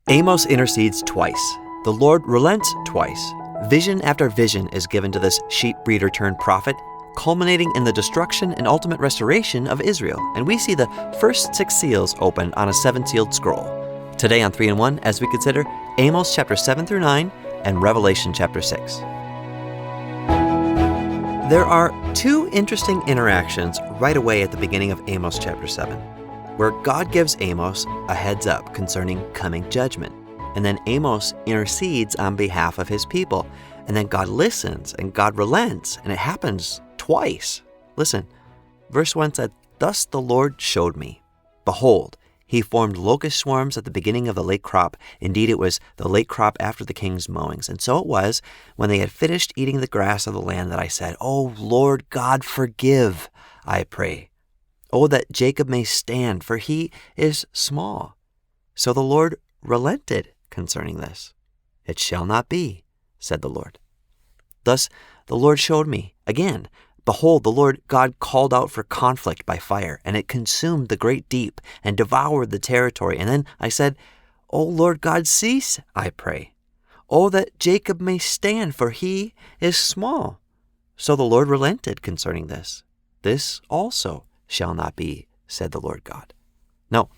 Amos intercedes twice. The Lord relents twice. Vision after vision is given to this sheep breeder turned prophet, culminating in the destruction and ultimate restoration of Israel. And we see the first 6 seals opened on a 7-sealed scroll. Today on 3 in 1, as we consider Amos chapter 7 through 9 and Revelation chapter 6. There are 2 interesting interactions right away at the beginning of Amos chapter 7, where God gives Amos a heads up concerning coming judgment. And then Amos intercedes on behalf of his people. And then God listens and God relents, and it happens twice. Listen, verse 1 said, "Thus the Lord showed me. Behold, he formed locust swarms at the beginning of the late crop. Indeed, it was the late crop after the king's mowings. And so it was, when they had finished eating the grass of the land, that I said, O Lord God, forgive, I pray. Oh, that Jacob may stand, for he is small." So the Lord relented concerning this. "It shall not be, said the Lord. Thus the Lord showed me again. Behold, the Lord God called out for conflict by fire, and it consumed the great deep and devoured the territory. And then I said, O Lord God, cease, I pray. Oh, that Jacob may stand, for he is small." So the Lord relented concerning this. "This also shall not be, said the Lord God." Now,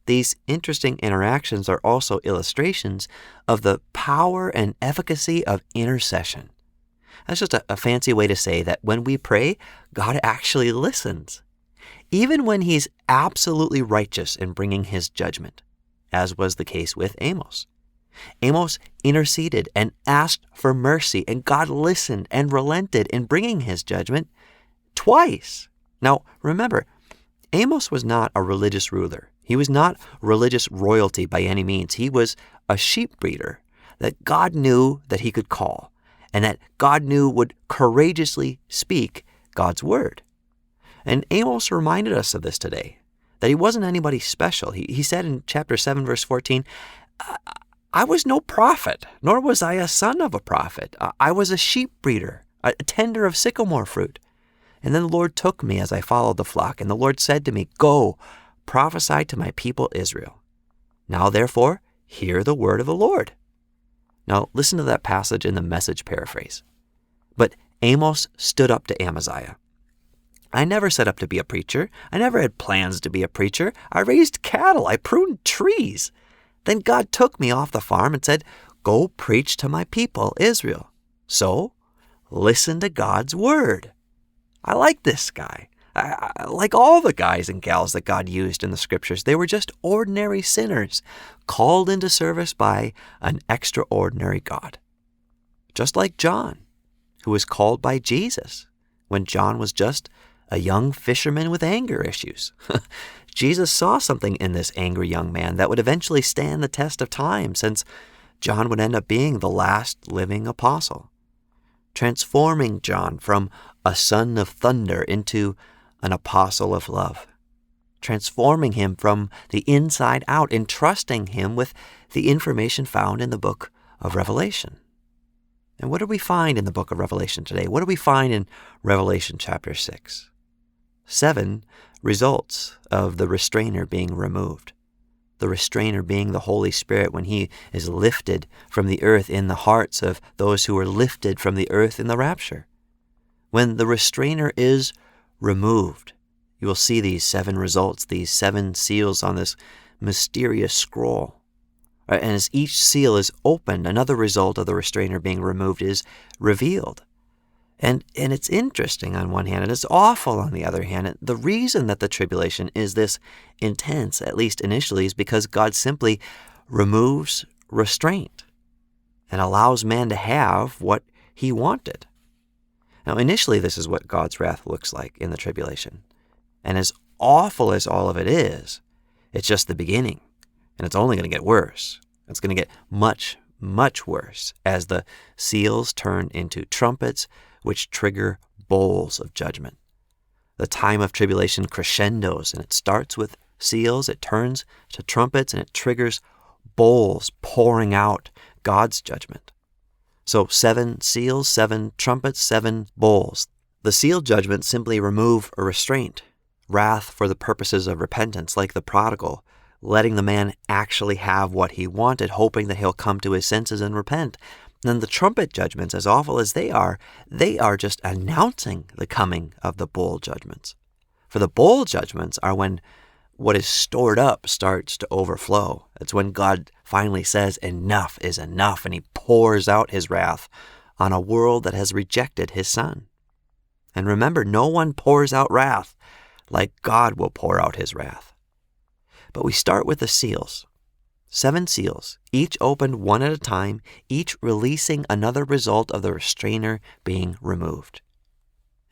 these interesting interactions are also illustrations of the power and efficacy of intercession. That's just a fancy way to say that when we pray, God actually listens, even when he's absolutely righteous in bringing his judgment, as was the case with Amos. Amos interceded and asked for mercy, and God listened and relented in bringing his judgment twice. Now, remember, Amos was not a religious ruler. He was not religious royalty by any means. He was a sheep breeder that God knew that he could call, and that God knew would courageously speak God's word. And Amos reminded us of this today, that he wasn't anybody special. He said in chapter 7, verse 14, "I was no prophet, nor was I a son of a prophet. I was a sheep breeder, a tender of sycamore fruit. And then the Lord took me as I followed the flock, and the Lord said to me, Go, prophesy to my people Israel. Now therefore, hear the word of the Lord." Now listen to that passage in the Message paraphrase. "But Amos stood up to Amaziah. I never set up to be a preacher. I never had plans to be a preacher. I raised cattle. I pruned trees. Then God took me off the farm and said, Go preach to my people Israel. So listen to God's word." I like this guy. I like all the guys and gals that God used in the scriptures. They were just ordinary sinners called into service by an extraordinary God. Just like John, who was called by Jesus when John was just a young fisherman with anger issues. Jesus saw something in this angry young man that would eventually stand the test of time, since John would end up being the last living apostle, transforming John from a son of thunder into an apostle of love, transforming him from the inside out, entrusting him with the information found in the book of Revelation. And what do we find in the book of Revelation today? What do we find in Revelation chapter 6? 7 results of the restrainer being removed. The restrainer being the Holy Spirit when he is lifted from the earth in the hearts of those who are lifted from the earth in the rapture. When the restrainer is removed, you will see these 7 results, these 7 seals on this mysterious scroll. And as each seal is opened, another result of the restrainer being removed is revealed. And it's interesting on one hand, and it's awful on the other hand. The reason that the tribulation is this intense, at least initially, is because God simply removes restraint and allows man to have what he wanted. Now, initially, this is what God's wrath looks like in the tribulation. And as awful as all of it is, it's just the beginning. And it's only going to get worse. It's going to get much, much worse as the seals turn into trumpets, which trigger bowls of judgment. The time of tribulation crescendos, and it starts with seals, it turns to trumpets, and it triggers bowls pouring out God's judgment. So 7 seals, 7 trumpets, 7 bowls. The seal judgments simply remove a restraint, wrath for the purposes of repentance, like the prodigal letting the man actually have what he wanted, hoping that he'll come to his senses and repent. And then the trumpet judgments, as awful as they are just announcing the coming of the bowl judgments. For the bowl judgments are when what is stored up starts to overflow. It's when God finally says enough is enough, and he pours out his wrath on a world that has rejected his Son. And remember, no one pours out wrath like God will pour out his wrath. But we start with the seals. 7 seals, each opened one at a time, each releasing another result of the restrainer being removed.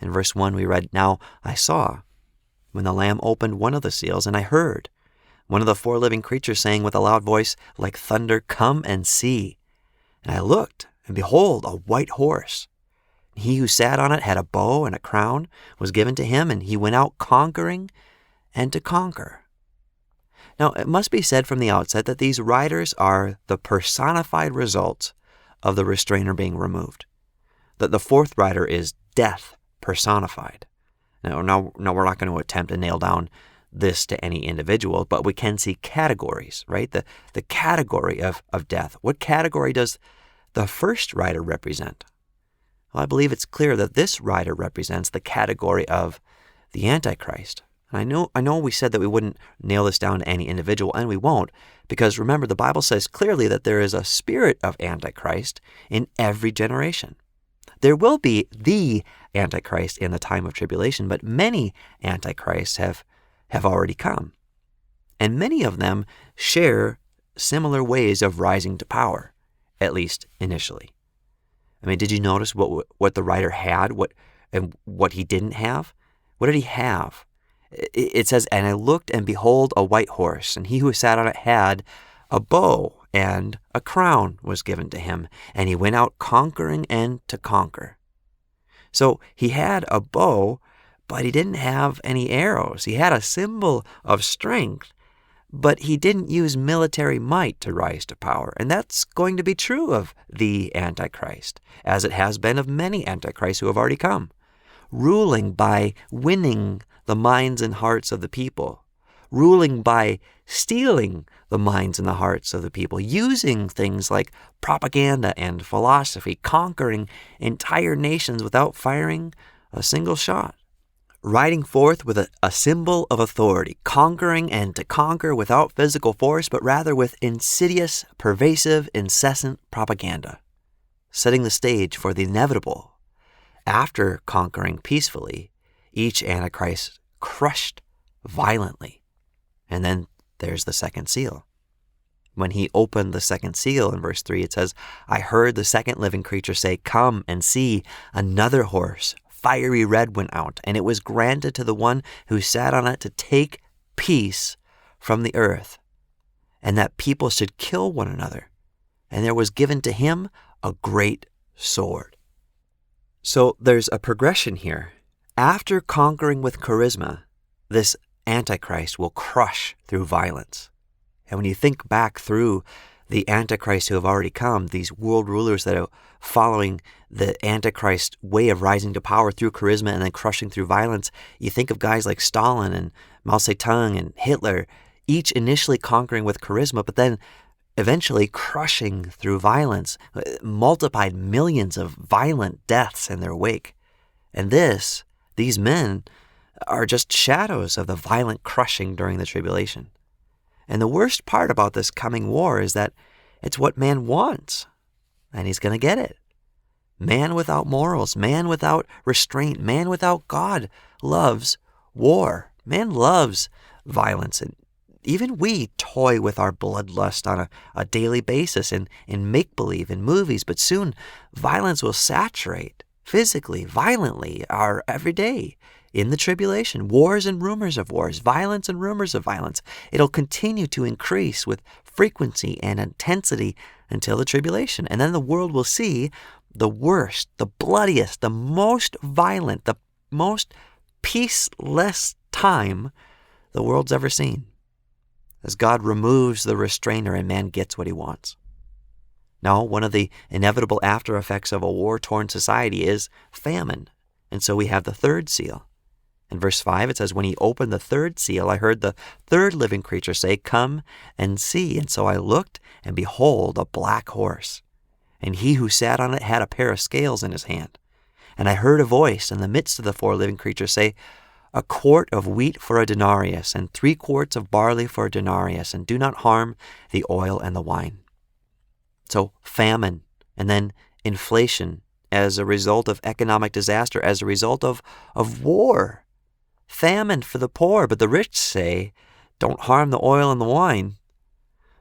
In verse 1 we read, "Now I saw, when the Lamb opened one of the seals, and I heard one of the 4 living creatures saying with a loud voice like thunder, 'Come and see.' And I looked, and behold, a white horse. He who sat on it had a bow, and a crown was given to him, and he went out conquering and to conquer." Now, it must be said from the outset that these riders are the personified result of the restrainer being removed. That the 4th rider is death personified. Now we're not going to attempt to nail down this to any individual, but we can see categories, right? The category of death. What category does the 1st rider represent? Well, I believe it's clear that this rider represents the category of the Antichrist. And I know we said that we wouldn't nail this down to any individual, and we won't, because remember, the Bible says clearly that there is a spirit of Antichrist in every generation. There will be the Antichrist in the time of tribulation, but many Antichrists have already come. And many of them share similar ways of rising to power, at least initially. I mean, did you notice what the writer had, and what he didn't have? What did he have? It says, "And I looked, and behold, a white horse, and he who sat on it had a bow, and a crown was given to him, and he went out conquering and to conquer." So he had a bow, but he didn't have any arrows. He had a symbol of strength, but he didn't use military might to rise to power. And that's going to be true of the Antichrist, as it has been of many Antichrists who have already come, ruling by winning the minds and hearts of the people, ruling by stealing the minds and the hearts of the people, using things like propaganda and philosophy, conquering entire nations without firing a single shot, riding forth with a symbol of authority, conquering and to conquer without physical force, but rather with insidious, pervasive, incessant propaganda, setting the stage for the inevitable. After conquering peacefully, each Antichrist crushed violently. And then there's the 2nd seal. When he opened the 2nd seal, in verse 3, it says, "I heard the 2nd living creature say, 'Come and see.' Another horse, fiery red, went out, and it was granted to the one who sat on it to take peace from the earth, and that people should kill one another. And there was given to him a great sword." So there's a progression here. After conquering with charisma, this Antichrist will crush through violence. And when you think back through the Antichrists who have already come, these world rulers that are following the Antichrist way of rising to power through charisma and then crushing through violence, you think of guys like Stalin and Mao Zedong and Hitler, each initially conquering with charisma, but then eventually crushing through violence, multiplied millions of violent deaths in their wake. And these men are just shadows of the violent crushing during the tribulation. And the worst part about this coming war is that it's what man wants, and he's going to get it. Man without morals, man without restraint, man without God loves war. Man loves violence, and even we toy with our bloodlust on a daily basis in make-believe, in movies, but soon violence will saturate physically, violently, our everyday. In the tribulation, wars and rumors of wars, violence and rumors of violence. It'll continue to increase with frequency and intensity until the tribulation. And then the world will see the worst, the bloodiest, the most violent, the most peaceless time the world's ever seen, as God removes the restrainer and man gets what he wants. Now, one of the inevitable after effects of a war-torn society is famine. And so we have the 3rd seal. In verse 5, it says, when he opened the third seal, I heard the third living creature say, come and see. And so I looked, and behold, a black horse. And he who sat on it had a pair of scales in his hand. And I heard a voice in the midst of the four living creatures say, a quart of wheat for a denarius, and 3 quarts of barley for a denarius, and do not harm the oil and the wine. So famine, and then inflation as a result of economic disaster, as a result of war. Famine for the poor, but the rich say, don't harm the oil and the wine.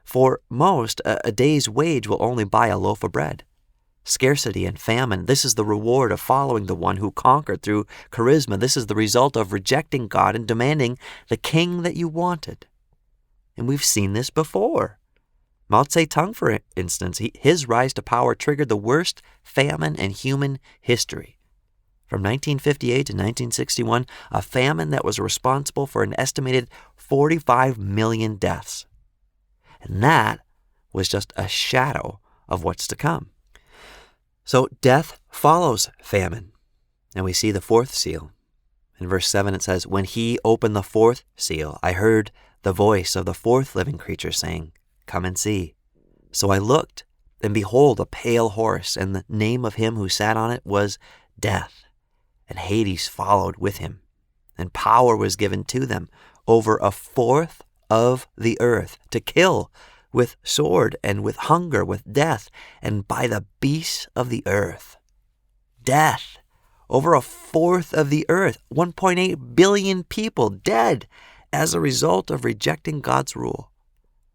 For most, a day's wage will only buy a loaf of bread. Scarcity and famine, this is the reward of following the one who conquered through charisma. This is the result of rejecting God and demanding the king that you wanted. And we've seen this before. Mao Zedong, for instance, his rise to power triggered the worst famine in human history. From 1958 to 1961, a famine that was responsible for an estimated 45 million deaths. And that was just a shadow of what's to come. So death follows famine. And we see the fourth seal. In verse 7 it says, when he opened the fourth seal, I heard the voice of the fourth living creature saying, come and see. So I looked, and behold, a pale horse, and the name of him who sat on it was Death. And Hades followed with him, and power was given to them over a fourth of the earth to kill with sword and with hunger, with death, and by the beasts of the earth. Death over a fourth of the earth, 1.8 billion people dead as a result of rejecting God's rule.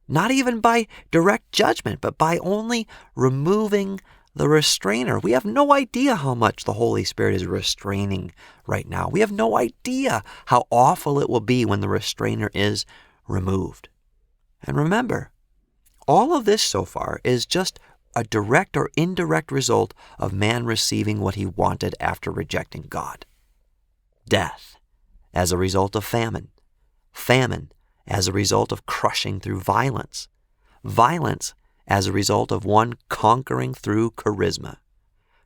Not even by direct judgment, but by only removing the restrainer. We have no idea how much the Holy Spirit is restraining right now. We have no idea how awful it will be when the restrainer is removed. And remember, all of this so far is just a direct or indirect result of man receiving what he wanted after rejecting God. Death as a result of famine. Famine as a result of crushing through violence. Violence as a result of one conquering through charisma.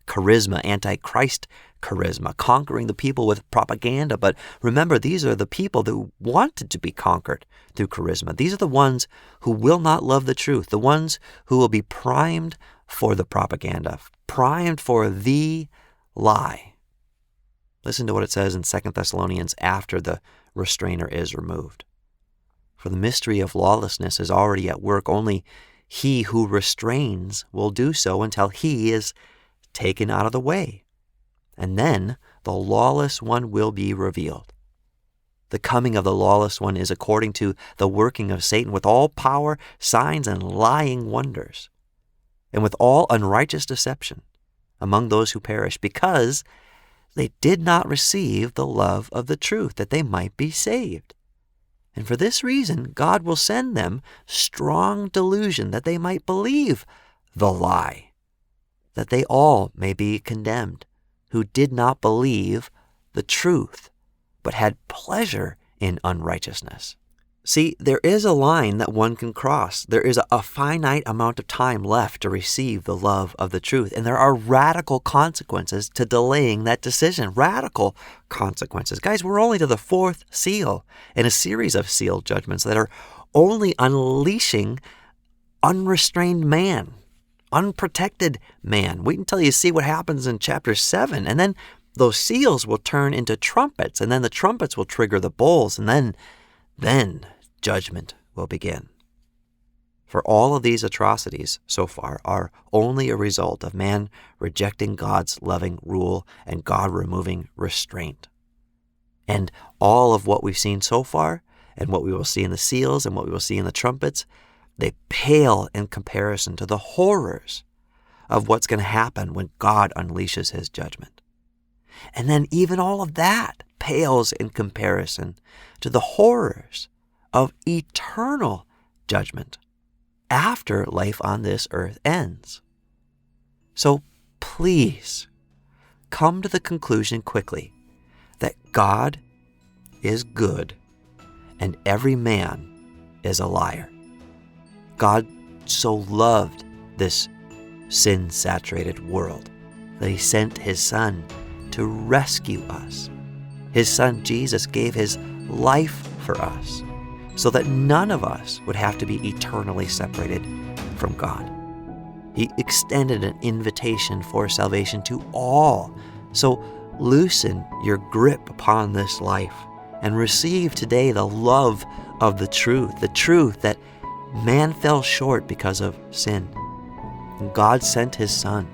Charisma, antichrist charisma, conquering the people with propaganda. But remember, these are the people that wanted to be conquered through charisma. These are the ones who will not love the truth, the ones who will be primed for the propaganda, primed for the lie. Listen to what it says in 2 Thessalonians after the restrainer is removed. For the mystery of lawlessness is already at work. Only he who restrains will do so until he is taken out of the way. And then the lawless one will be revealed. The coming of the lawless one is according to the working of Satan with all power, signs, and lying wonders, and with all unrighteous deception among those who perish, because they did not receive the love of the truth, that they might be saved. And for this reason, God will send them strong delusion, that they might believe the lie, that they all may be condemned, who did not believe the truth, but had pleasure in unrighteousness. See, there is a line that one can cross. There is a finite amount of time left to receive the love of the truth, and there are radical consequences to delaying that decision. Radical consequences. Guys, we're only to the fourth seal in a series of seal judgments that are only unleashing unrestrained man, unprotected man. Wait until you see what happens in chapter 7, and then those seals will turn into trumpets, and then the trumpets will trigger the bowls, and then judgment will begin. For all of these atrocities so far are only a result of man rejecting God's loving rule and God removing restraint. And all of what we've seen so far, and what we will see in the seals and what we will see in the trumpets, they pale in comparison to the horrors of what's going to happen when God unleashes his judgment. And then even all of that pales in comparison to the horrors of eternal judgment after life on this earth ends. So please come to the conclusion quickly that God is good and every man is a liar. God so loved this sin-saturated world that he sent his Son to rescue us His Son Jesus gave His life for us so that none of us would have to be eternally separated from God. He extended an invitation for salvation to all. So loosen your grip upon this life and receive today the love of the truth that man fell short because of sin. God sent His Son.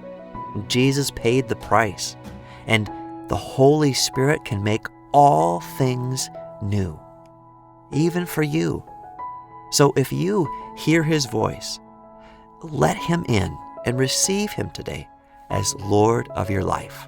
Jesus paid the price. And the Holy Spirit can make all things new, even for you. So if you hear His voice, let Him in and receive Him today as Lord of your life.